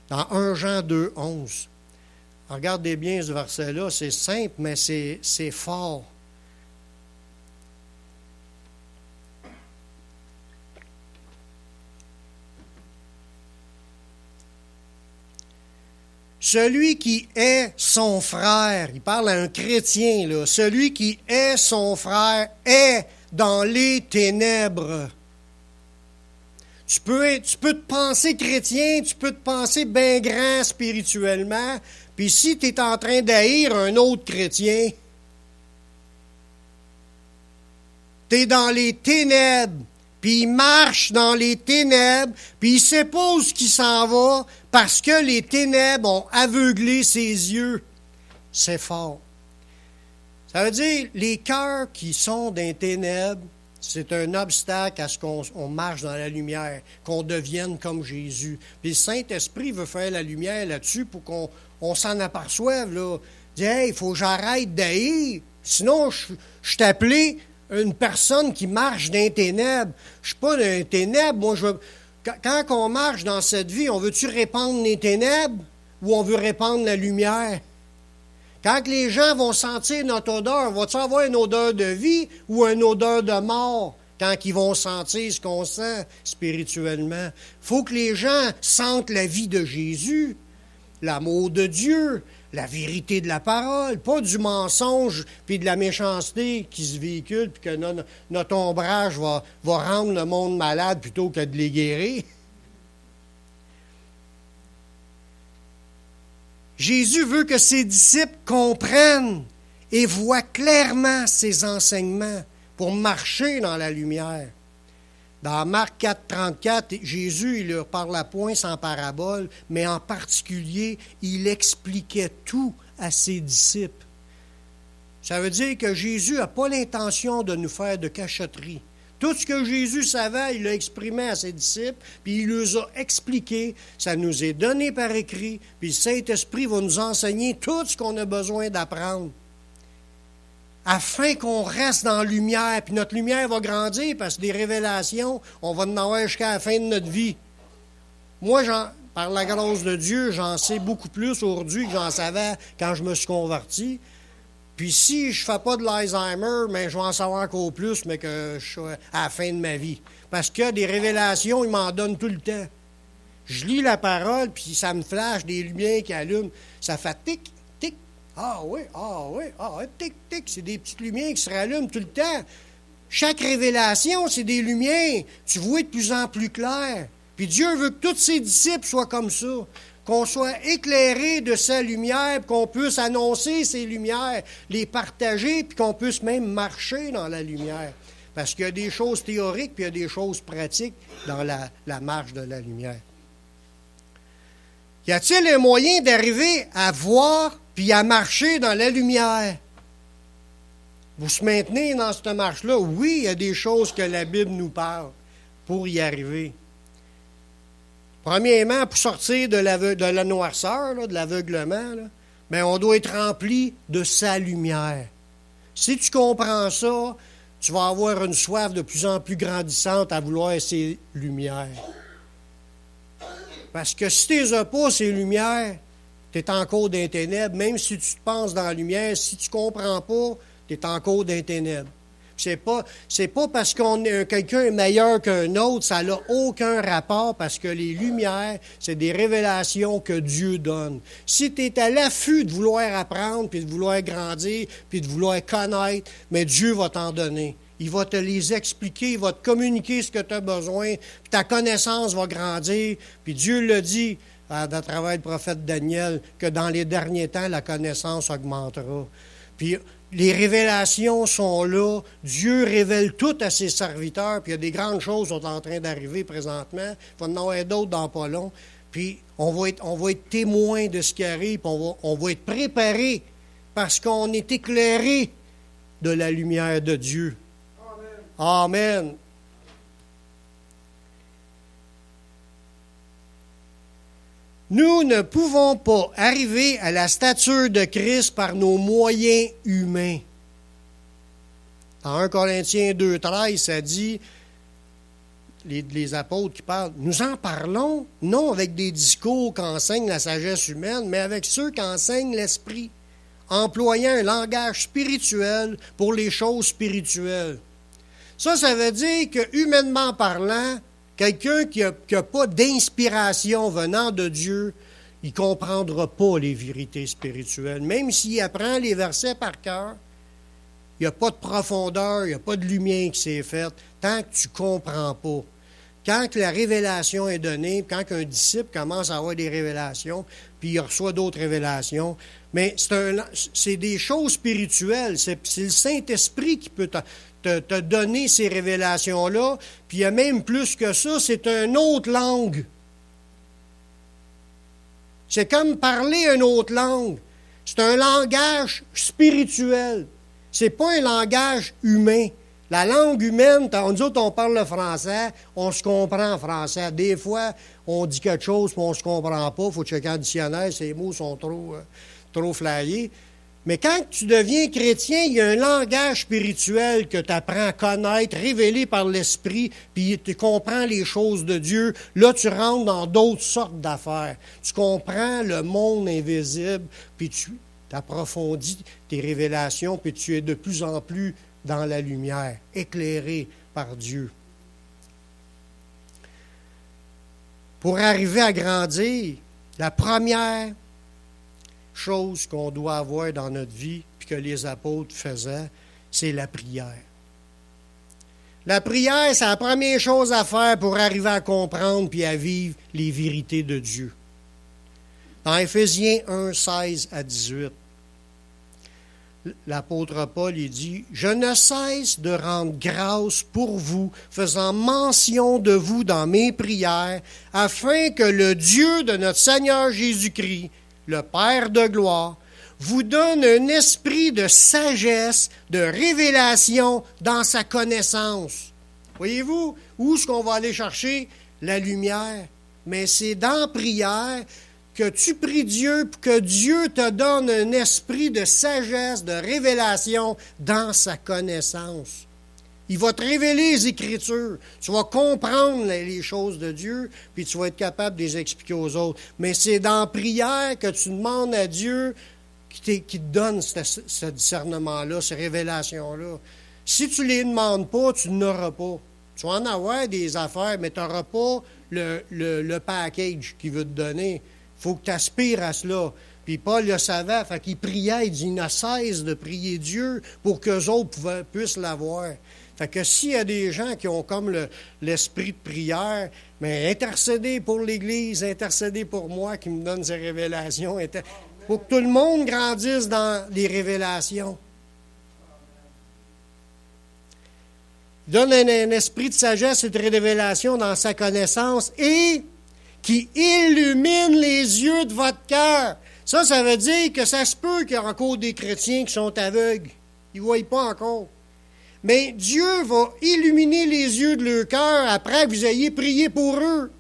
Dans 1 Jean 2, 11. Regardez bien ce verset-là, c'est simple, mais c'est fort. Celui qui est son frère, il parle à un chrétien, là, celui qui est son frère est dans les ténèbres. Tu peux te penser chrétien, tu peux te penser bien grand spirituellement, puis si tu es en train d'haïr un autre chrétien, tu es dans les ténèbres, puis il marche dans les ténèbres, puis il ne sait pas où il s'en va, parce que les ténèbres ont aveuglé ses yeux. C'est fort. Ça veut dire, les cœurs qui sont dans les ténèbres, c'est un obstacle à ce qu'on marche dans la lumière, qu'on devienne comme Jésus. Puis le Saint-Esprit veut faire la lumière là-dessus pour qu'on s'en aperçoive. Là. Il dit, hey, il faut que j'arrête d'haïr. Sinon, je suis appelé une personne qui marche dans les ténèbres. Je ne suis pas dans les ténèbres. Moi, quand on marche dans cette vie, on veut-tu répandre les ténèbres ou on veut répandre la lumière? Quand les gens vont sentir notre odeur, va-t-il avoir une odeur de vie ou une odeur de mort quand ils vont sentir ce qu'on sent spirituellement? Il faut que les gens sentent la vie de Jésus, l'amour de Dieu, la vérité de la parole, pas du mensonge puis de la méchanceté qui se véhicule puis que notre ombrage va rendre le monde malade plutôt que de les guérir. Jésus veut que ses disciples comprennent et voient clairement ses enseignements pour marcher dans la lumière. Dans Marc 4, 34, Jésus, il leur parle à point sans parabole, mais en particulier, il expliquait tout à ses disciples. Ça veut dire que Jésus n'a pas l'intention de nous faire de cachotterie. Tout ce que Jésus savait, il l'a exprimé à ses disciples, puis il les a expliqués. Ça nous est donné par écrit, puis le Saint-Esprit va nous enseigner tout ce qu'on a besoin d'apprendre. Afin qu'on reste dans la lumière, puis notre lumière va grandir, parce que des révélations, on va en avoir jusqu'à la fin de notre vie. Moi, par la grâce de Dieu, j'en sais beaucoup plus aujourd'hui que j'en savais quand je me suis converti. Puis si je ne fais pas de l'Alzheimer, mais je vais en savoir encore plus, mais que je suis à la fin de ma vie. Parce que des révélations, ils m'en donnent tout le temps. Je lis la parole, puis ça me flash des lumières qui allument. Ça fait tic, tic. Ah oui, tic, tic. C'est des petites lumières qui se rallument tout le temps. Chaque révélation, c'est des lumières. Tu vois de plus en plus clair. Puis Dieu veut que tous ses disciples soient comme ça. Qu'on soit éclairés de sa lumière, qu'on puisse annoncer ces lumières, les partager, puis qu'on puisse même marcher dans la lumière. Parce qu'il y a des choses théoriques, puis il y a des choses pratiques dans la marche de la lumière. Y a-t-il un moyen d'arriver à voir puis à marcher dans la lumière? Vous se maintenez dans cette marche-là? Oui, il y a des choses que la Bible nous parle pour y arriver. Premièrement, pour sortir de la noirceur, là, de l'aveuglement, bien, on doit être rempli de sa lumière. Si tu comprends ça, tu vas avoir une soif de plus en plus grandissante à vouloir ces lumières. Parce que si tu n'as pas ces lumières, tu es encore dans les ténèbres. Même si tu te penses dans la lumière, si tu ne comprends pas, tu es encore dans les ténèbres. C'est pas parce quelqu'un est meilleur qu'un autre, ça n'a aucun rapport parce que les lumières, c'est des révélations que Dieu donne. Si tu es à l'affût de vouloir apprendre, puis de vouloir grandir, puis de vouloir connaître, mais Dieu va t'en donner. Il va te les expliquer, il va te communiquer ce que tu as besoin, puis ta connaissance va grandir. Puis Dieu le dit à travers le prophète Daniel, que dans les derniers temps, la connaissance augmentera. Puis les révélations sont là. Dieu révèle tout à ses serviteurs. Puis il y a des grandes choses qui sont en train d'arriver présentement. Il va y en avoir d'autres dans pas long. Puis on va être témoin de ce qui arrive. Puis on va être préparé parce qu'on est éclairé de la lumière de Dieu. Amen. Amen. Nous ne pouvons pas arriver à la stature de Christ par nos moyens humains. Dans 1 Corinthiens 2,13, ça dit, les apôtres qui parlent, nous en parlons, non avec des discours qu'enseigne la sagesse humaine, mais avec ceux qui enseignent l'esprit, employant un langage spirituel pour les choses spirituelles. Ça veut dire que, humainement parlant, quelqu'un qui n'a pas d'inspiration venant de Dieu, il ne comprendra pas les vérités spirituelles. Même s'il apprend les versets par cœur, il n'y a pas de profondeur, il n'y a pas de lumière qui s'est faite, tant que tu ne comprends pas. quand la révélation est donnée, quand un disciple commence à avoir des révélations, puis il reçoit d'autres révélations, mais c'est des choses spirituelles. C'est le Saint-Esprit qui peut te donner ces révélations-là. Puis il y a même plus que ça, c'est une autre langue. C'est comme parler une autre langue. C'est un langage spirituel. C'est pas un langage humain. La langue humaine, nous autres, on parle le français, on se comprend en français. Des fois, on dit quelque chose, puis on ne se comprend pas. Il faut checker un dictionnaire, ces mots sont trop flyés. Mais quand tu deviens chrétien, il y a un langage spirituel que tu apprends à connaître, révélé par l'Esprit, puis tu comprends les choses de Dieu. Là, tu rentres dans d'autres sortes d'affaires. Tu comprends le monde invisible, puis tu approfondis tes révélations, puis tu es de plus en plus dans la lumière, éclairé par Dieu. Pour arriver à grandir, la première chose qu'on doit avoir dans notre vie, puis que les apôtres faisaient, c'est la prière. La prière, c'est la première chose à faire pour arriver à comprendre puis à vivre les vérités de Dieu. Dans Éphésiens 1, 16 à 18, l'apôtre Paul, il dit « Je ne cesse de rendre grâce pour vous, faisant mention de vous dans mes prières, afin que le Dieu de notre Seigneur Jésus-Christ, le Père de gloire, vous donne un esprit de sagesse, de révélation dans sa connaissance. » Voyez-vous, où est-ce qu'on va aller chercher la lumière? Mais c'est dans la prière que tu pries Dieu pour que Dieu te donne un esprit de sagesse, de révélation dans sa connaissance. Il va te révéler les Écritures. Tu vas comprendre les choses de Dieu, puis tu vas être capable de les expliquer aux autres. Mais c'est dans la prière que tu demandes à Dieu qui te donne ce discernement-là, ces révélations-là. Si tu ne les demandes pas, tu n'auras pas. Tu vas en avoir des affaires, mais tu n'auras pas le package qu'il veut te donner. Il faut que tu aspires à cela. Puis Paul le savait, fait qu'il priait, il dit, il ne cesse de prier Dieu pour qu'eux autres puissent l'avoir. Fait que s'il y a des gens qui ont comme l'esprit de prière, mais intercéder pour l'Église, intercéder pour moi qui me donne ces révélations, pour que tout le monde grandisse dans les révélations. Il donne un esprit de sagesse et de révélation dans sa connaissance et qui illumine les yeux de votre cœur. Ça veut dire que ça se peut qu'il y a encore des chrétiens qui sont aveugles. Ils ne voient pas encore. Mais Dieu va illuminer les yeux de leur cœur après que vous ayez prié pour eux.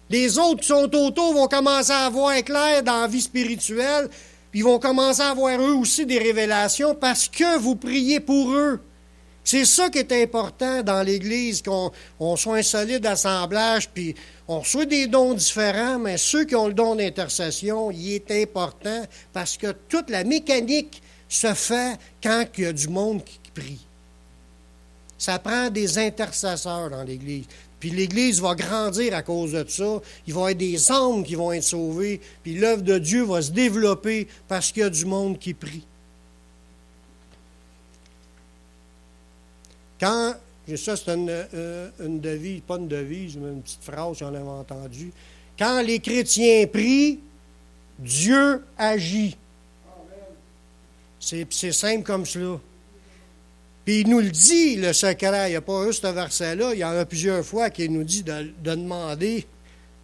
Les autres qui sont autour vont commencer à voir clair dans la vie spirituelle, puis ils vont commencer à avoir eux aussi des révélations parce que vous priez pour eux. C'est ça qui est important dans l'Église, qu'on soit un solide assemblage, puis on reçoit des dons différents, mais ceux qui ont le don d'intercession, il est important parce que toute la mécanique se fait quand il y a du monde qui prie. Ça prend des intercesseurs dans l'Église. Puis l'Église va grandir à cause de ça. Il va y avoir des âmes qui vont être sauvées, puis l'œuvre de Dieu va se développer parce qu'il y a du monde qui prie. Ça, c'est une devise, pas une devise, mais une petite phrase, j'en avais entendu. Quand les chrétiens prient, Dieu agit. C'est simple comme cela. Puis il nous le dit, le secret. Il n'y a pas juste ce verset-là. Il y en a plusieurs fois qu'il nous dit de demander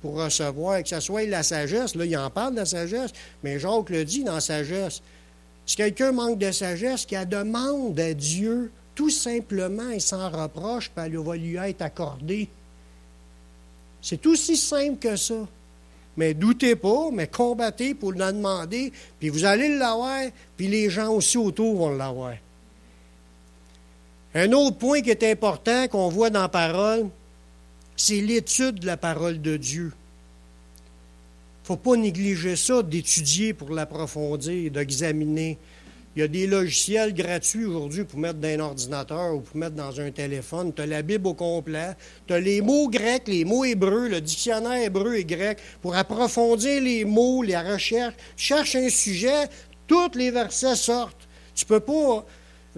pour recevoir, que ce soit la sagesse. Là, il en parle de la sagesse, mais Jacques le dit dans la sagesse. Si quelqu'un manque de sagesse, qu'il demande à Dieu, tout simplement, il s'en reproche, puis elle va lui être accordée. C'est aussi simple que ça. Mais doutez pas, mais combattez pour le demander, puis vous allez l'avoir, puis les gens aussi autour vont l'avoir. Un autre point qui est important, qu'on voit dans la parole, c'est l'étude de la parole de Dieu. Il ne faut pas négliger ça, d'étudier pour l'approfondir, d'examiner. Il y a des logiciels gratuits aujourd'hui pour mettre dans un ordinateur ou pour mettre dans un téléphone. Tu as la Bible au complet. Tu as les mots grecs, les mots hébreux, le dictionnaire hébreu et grec pour approfondir les mots, les recherches. Tu cherches un sujet, tous les versets sortent. Tu peux pas...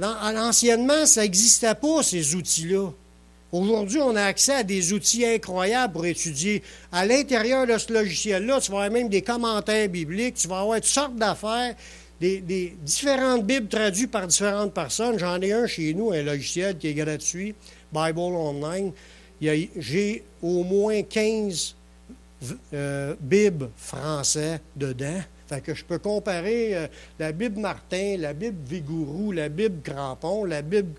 Anciennement, ça n'existait pas, ces outils-là. Aujourd'hui, on a accès à des outils incroyables pour étudier. À l'intérieur de ce logiciel-là, tu vas avoir même des commentaires bibliques, tu vas avoir toutes sortes d'affaires, des différentes Bibles traduites par différentes personnes. J'en ai un chez nous, un logiciel qui est gratuit, Bible Online. J'ai au moins 15 Bibles français dedans. Fait que je peux comparer la Bible Martin, la Bible Vigourou, la Bible Crampon, la Bible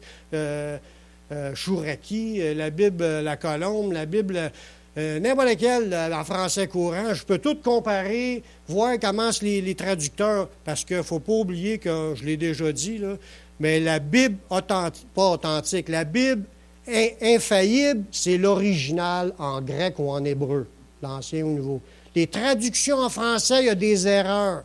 Chouraki, la Bible La Colombe, la Bible n'importe laquelle en français courant. Je peux tout comparer, voir comment les traducteurs, parce qu'il ne faut pas oublier que je l'ai déjà dit, là, mais la Bible pas authentique, la Bible infaillible, c'est l'original en grec ou en hébreu, l'Ancien ou le Nouveau. Les traductions en français, il y a des erreurs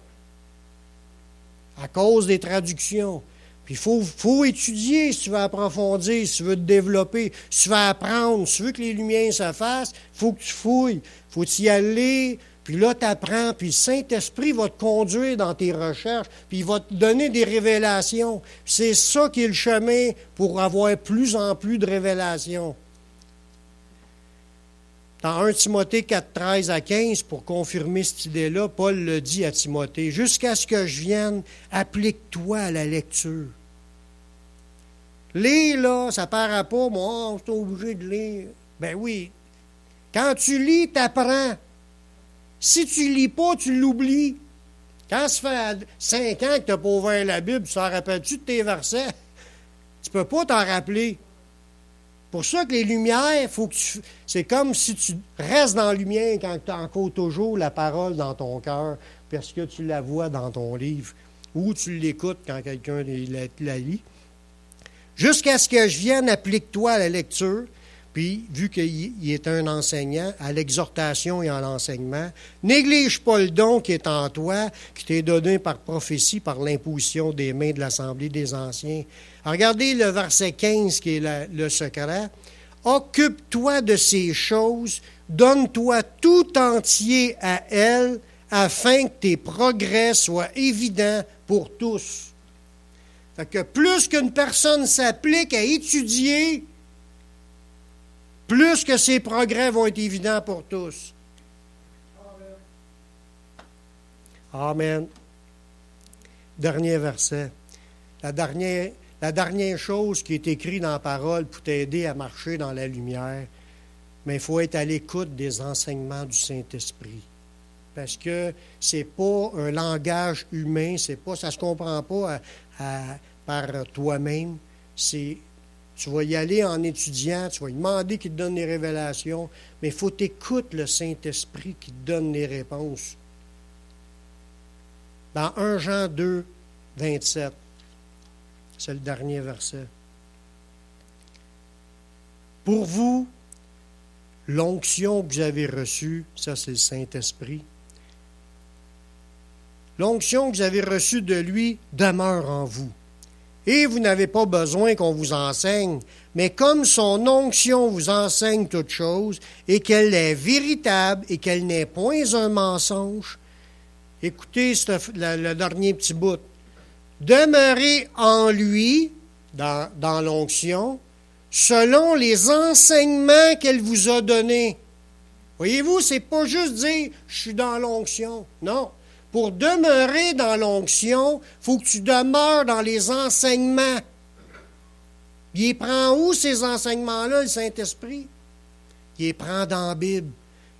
à cause des traductions. Puis il faut étudier si tu veux approfondir, si tu veux te développer, si tu veux apprendre, si tu veux que les lumières se fassent, il faut que tu fouilles, il faut y aller, puis là, tu apprends, puis le Saint-Esprit va te conduire dans tes recherches, puis il va te donner des révélations. C'est ça qui est le chemin pour avoir plus en plus de révélations. Dans 1 Timothée 4, 13 à 15, pour confirmer cette idée-là, Paul le dit à Timothée, « Jusqu'à ce que je vienne, applique-toi à la lecture. » Lire, là, ça ne paraît pas, moi, je suis obligé de lire. Ben oui. Quand tu lis, tu apprends. Si tu ne lis pas, tu l'oublies. Quand ça fait 5 ans que tu n'as pas ouvert la Bible, tu t'en rappelles-tu de tes versets? Tu ne peux pas t'en rappeler. C'est pour ça que les lumières, c'est comme si tu restes dans la lumière quand tu as encore toujours la parole dans ton cœur, parce que tu la vois dans ton livre, ou tu l'écoutes quand quelqu'un la lit. Jusqu'à ce que je vienne, applique-toi à la lecture, puis vu qu'il est un enseignant, à l'exhortation et à l'enseignement, néglige pas le don qui est en toi, qui t'est donné par prophétie, par l'imposition des mains de l'Assemblée des Anciens. Alors, regardez le verset 15 qui est le secret. « Occupe-toi de ces choses, donne-toi tout entier à elles, afin que tes progrès soient évidents pour tous. » Fait que plus qu'une personne s'applique à étudier, plus que ses progrès vont être évidents pour tous. Amen. Dernier verset. La dernière chose qui est écrite dans la parole pour t'aider à marcher dans la lumière, mais il faut être à l'écoute des enseignements du Saint-Esprit. Parce que ce n'est pas un langage humain, ça ne se comprend pas par toi-même. Tu vas y aller en étudiant, tu vas lui demander qu'il te donne des révélations, mais il faut t'écouter le Saint-Esprit qui te donne les réponses. Dans 1 Jean 2, 27, c'est le dernier verset. Pour vous, l'onction que vous avez reçue, ça c'est le Saint-Esprit, l'onction que vous avez reçue de lui demeure en vous. Et vous n'avez pas besoin qu'on vous enseigne, mais comme son onction vous enseigne toutes choses, et qu'elle est véritable, et qu'elle n'est point un mensonge, écoutez le dernier petit bout. Demeurez en lui, dans l'onction, selon les enseignements qu'elle vous a donnés. Voyez-vous, c'est pas juste dire « je suis dans l'onction ». Non. Pour demeurer dans l'onction, il faut que tu demeures dans les enseignements. Il les prend où, ces enseignements-là, le Saint-Esprit? Il les prend dans la Bible.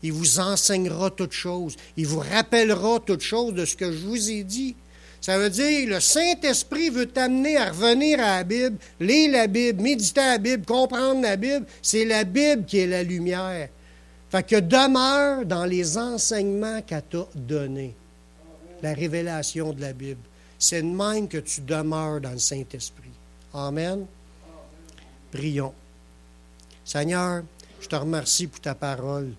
Il vous enseignera toutes choses. Il vous rappellera toutes choses de ce que je vous ai dit. Ça veut dire, le Saint-Esprit veut t'amener à revenir à la Bible, lire la Bible, méditer à la Bible, comprendre la Bible. C'est la Bible qui est la lumière. Fait que demeure dans les enseignements qu'elle t'a donnés. La révélation de la Bible. C'est de même que tu demeures dans le Saint-Esprit. Amen. Prions. Seigneur, je te remercie pour ta parole.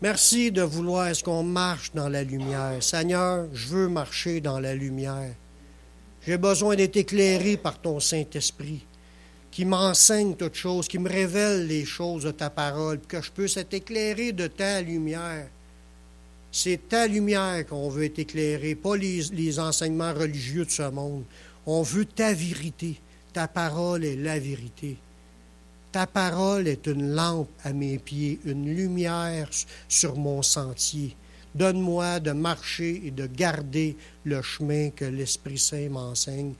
Merci de vouloir est-ce qu'on marche dans la lumière. Seigneur, je veux marcher dans la lumière. J'ai besoin d'être éclairé par ton Saint-Esprit, qui m'enseigne toutes choses, qui me révèle les choses de ta parole, que je puisse être éclairé de ta lumière. C'est ta lumière qu'on veut être éclairé, pas les enseignements religieux de ce monde. On veut ta vérité. Ta parole est la vérité. Ta parole est une lampe à mes pieds, une lumière sur mon sentier. Donne-moi de marcher et de garder le chemin que l'Esprit Saint m'enseigne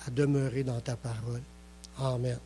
à demeurer dans ta parole. Amen.